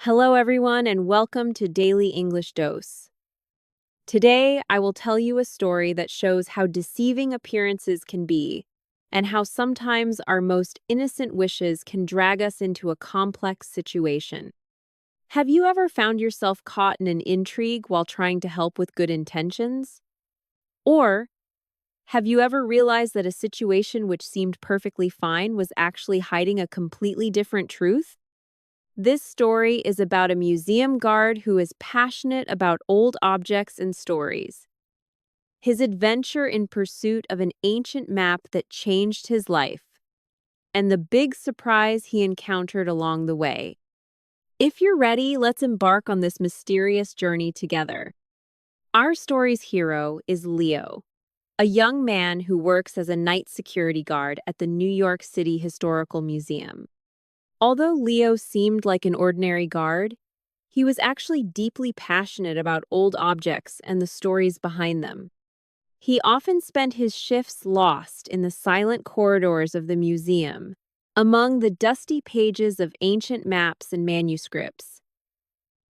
Hello, everyone, and welcome to Daily English Dose. Today, I will tell you a story that shows how deceiving appearances can be, and how sometimes our most innocent wishes can drag us into a complex situation. Have you ever found yourself caught in an intrigue while trying to help with good intentions? Or have you ever realized that a situation which seemed perfectly fine was actually hiding a completely different truth? This story is about a museum guard who is passionate about old objects and stories. His adventure in pursuit of an ancient map that changed his life, and the big surprise he encountered along the way. If you're ready, let's embark on this mysterious journey together. Our story's hero is Leo, a young man who works as a night security guard at the New York City Historical Museum. Although Leo seemed like an ordinary guard, he was actually deeply passionate about old objects and the stories behind them. He often spent his shifts lost in the silent corridors of the museum, among the dusty pages of ancient maps and manuscripts.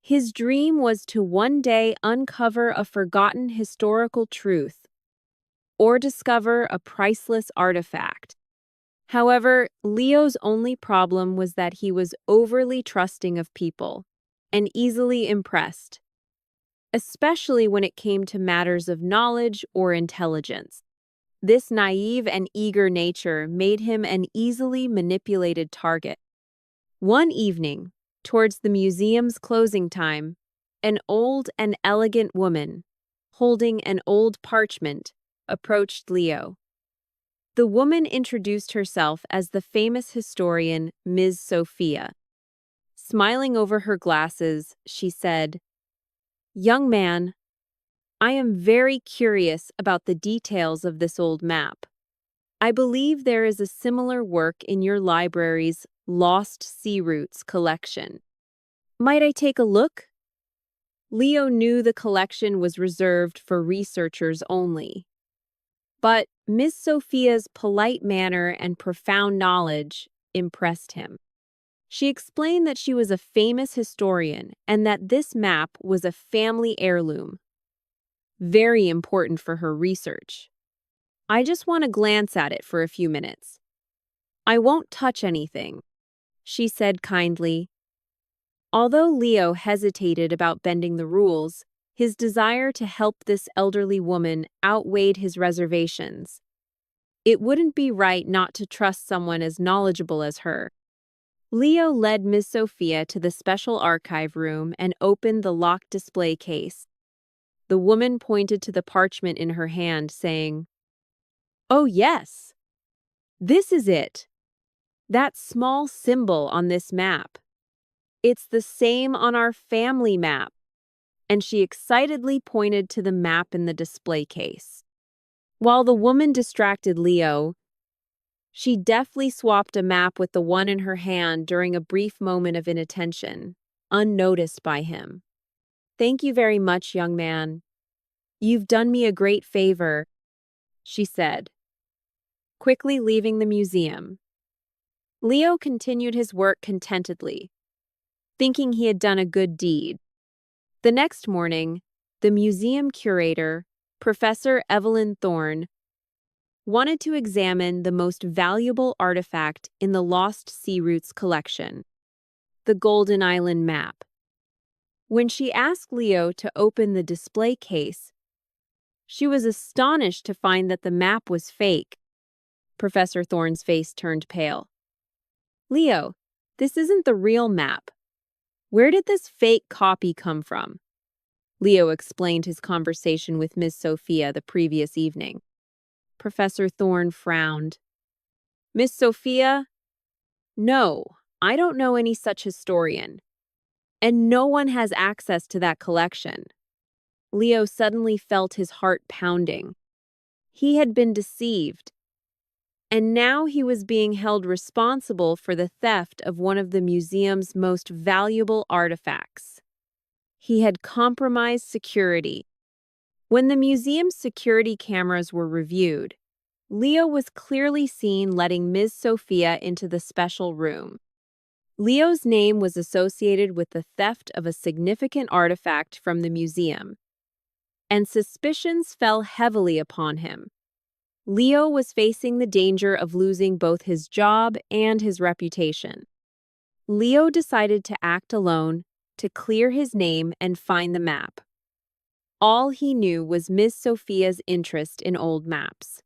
His dream was to one day uncover a forgotten historical truth or discover a priceless artifact. However, Leo's only problem was that he was overly trusting of people and easily impressed, especially when it came to matters of knowledge or intelligence. This naive and eager nature made him an easily manipulated target. One evening, towards the museum's closing time, an old and elegant woman, holding an old parchment, approached Leo. The woman introduced herself as the famous historian Ms. Sophia. Smiling over her glasses, she said, "Young man, I am very curious about the details of this old map. I believe there is a similar work in your library's Lost Sea Routes collection. Might I take a look?" Leo knew the collection was reserved for researchers only. But Miss Sophia's polite manner and profound knowledge impressed him. She explained that she was a famous historian and that this map was a family heirloom, very important for her research. "I just want to glance at it for a few minutes. I won't touch anything," she said kindly. Although Leo hesitated about bending the rules, his desire to help this elderly woman outweighed his reservations. It wouldn't be right not to trust someone as knowledgeable as her. Leo led Miss Sophia to the special archive room and opened the locked display case. The woman pointed to the parchment in her hand, saying, "Oh, yes, this is it. That small symbol on this map. It's the same on our family map." And she excitedly pointed to the map in the display case. While the woman distracted Leo, she deftly swapped a map with the one in her hand during a brief moment of inattention, unnoticed by him. "Thank you very much, young man. You've done me a great favor," she said, quickly leaving the museum. Leo continued his work contentedly, thinking he had done a good deed. The next morning, the museum curator, Professor Evelyn Thorne, wanted to examine the most valuable artifact in the Lost Sea Routes collection, the Golden Island map. When she asked Leo to open the display case, she was astonished to find that the map was fake. Professor Thorne's face turned pale. "Leo, this isn't the real map. Where did this fake copy come from?" Leo explained his conversation with Miss Sophia the previous evening. Professor Thorne frowned. "Miss Sophia? No, I don't know any such historian. And no one has access to that collection." Leo suddenly felt his heart pounding. He had been deceived, and now he was being held responsible for the theft of one of the museum's most valuable artifacts. He had compromised security. When the museum's security cameras were reviewed, Leo was clearly seen letting Ms. Sophia into the special room. Leo's name was associated with the theft of a significant artifact from the museum, and suspicions fell heavily upon him. Leo was facing the danger of losing both his job and his reputation. Leo decided to act alone, to clear his name and find the map. All he knew was Ms. Sophia's interest in old maps.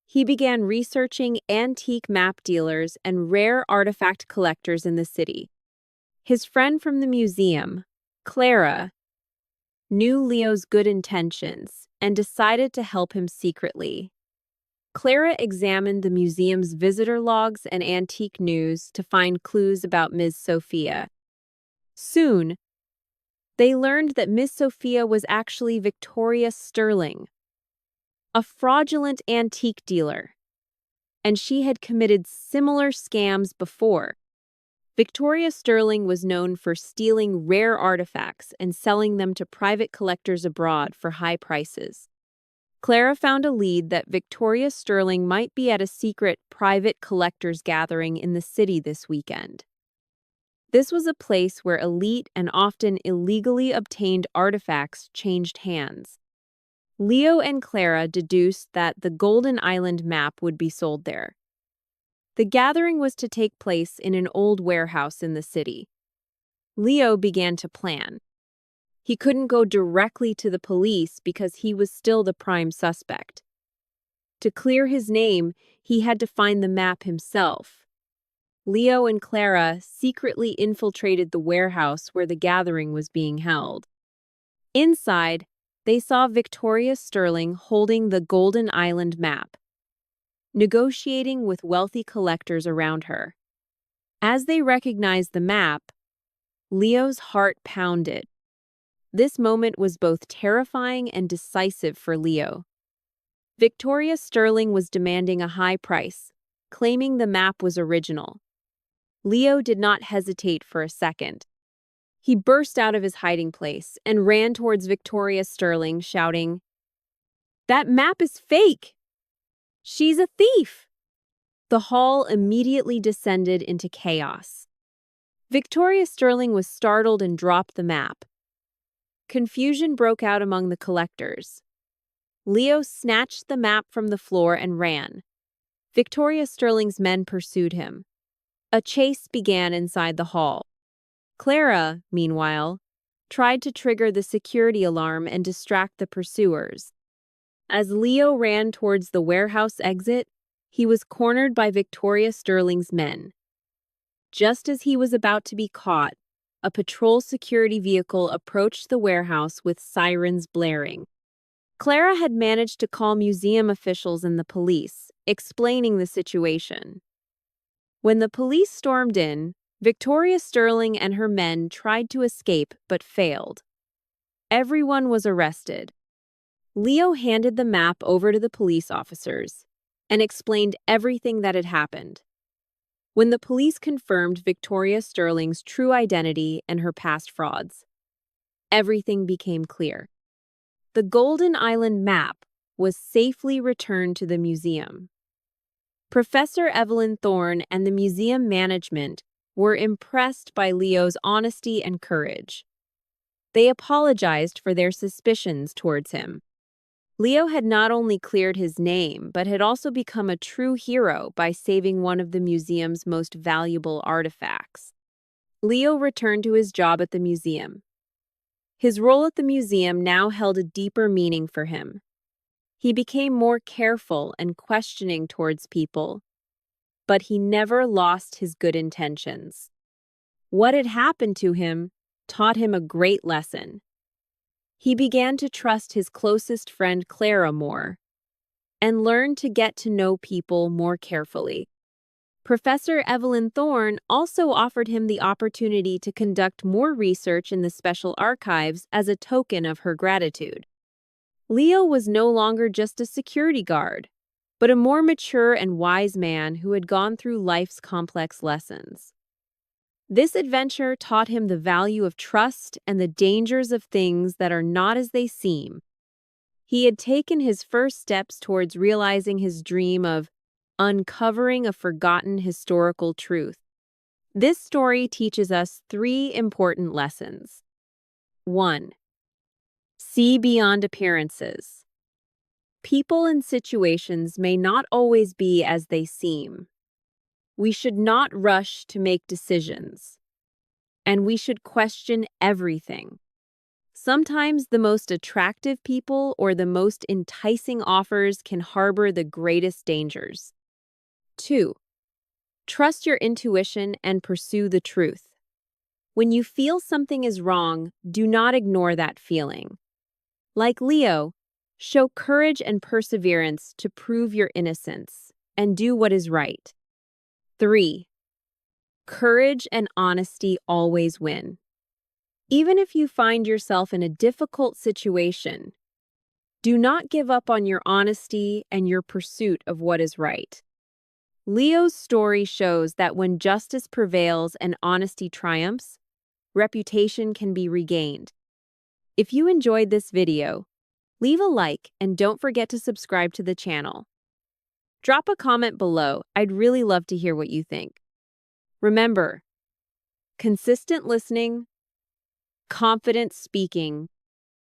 He began researching antique map dealers and rare artifact collectors in the city. His friend from the museum, Clara, knew Leo's good intentions and decided to help him secretly. Clara examined the museum's visitor logs and antique news to find clues about Ms. Sophia. Soon, they learned that Ms. Sophia was actually Victoria Sterling, a fraudulent antique dealer, and she had committed similar scams before. Victoria Sterling was known for stealing rare artifacts and selling them to private collectors abroad for high prices. Clara found a lead that Victoria Sterling might be at a secret private collectors gathering in the city this weekend. This was a place where elite and often illegally obtained artifacts changed hands. Leo and Clara deduced that the Golden Island map would be sold there. The gathering was to take place in an old warehouse in the city. Leo began to plan. He couldn't go directly to the police because he was still the prime suspect. To clear his name, he had to find the map himself. Leo and Clara secretly infiltrated the warehouse where the gathering was being held. Inside, they saw Victoria Sterling holding the Golden Island map, negotiating with wealthy collectors around her. As they recognized the map, Leo's heart pounded. This moment was both terrifying and decisive for Leo. Victoria Sterling was demanding a high price, claiming the map was original. Leo did not hesitate for a second. He burst out of his hiding place and ran towards Victoria Sterling, shouting, "That map is fake! She's a thief!" The hall immediately descended into chaos. Victoria Sterling was startled and dropped the map. Confusion broke out among the collectors. Leo snatched the map from the floor and ran. Victoria Sterling's men pursued him. A chase began inside the hall. Clara, meanwhile, tried to trigger the security alarm and distract the pursuers. As Leo ran towards the warehouse exit, he was cornered by Victoria Sterling's men. Just as he was about to be caught, a patrol security vehicle approached the warehouse with sirens blaring. Clara had managed to call museum officials and the police, explaining the situation. When the police stormed in, Victoria Sterling and her men tried to escape but failed. Everyone was arrested. Leo handed the map over to the police officers and explained everything that had happened. When the police confirmed Victoria Sterling's true identity and her past frauds, everything became clear. The Golden Island map was safely returned to the museum. Professor Evelyn Thorne and the museum management were impressed by Leo's honesty and courage. They apologized for their suspicions towards him. Leo had not only cleared his name, but had also become a true hero by saving one of the museum's most valuable artifacts. Leo returned to his job at the museum. His role at the museum now held a deeper meaning for him. He became more careful and questioning towards people, but he never lost his good intentions. What had happened to him taught him a great lesson. He began to trust his closest friend Clara more and learned to get to know people more carefully. Professor Evelyn Thorne also offered him the opportunity to conduct more research in the special archives as a token of her gratitude. Leo was no longer just a security guard, but a more mature and wise man who had gone through life's complex lessons. This adventure taught him the value of trust and the dangers of things that are not as they seem. He had taken his first steps towards realizing his dream of uncovering a forgotten historical truth. This story teaches us three important lessons. 1. See beyond appearances. People and situations may not always be as they seem. We should not rush to make decisions, and we should question everything. Sometimes the most attractive people or the most enticing offers can harbor the greatest dangers. 2. Trust your intuition and pursue the truth. When you feel something is wrong, do not ignore that feeling. Like Leo, show courage and perseverance to prove your innocence and do what is right. 3. Courage and honesty always win. Even if you find yourself in a difficult situation, do not give up on your honesty and your pursuit of what is right. Leo's story shows that when justice prevails and honesty triumphs, reputation can be regained. If you enjoyed this video, leave a like and don't forget to subscribe to the channel. Drop a comment below. I'd really love to hear what you think. Remember, consistent listening, confident speaking,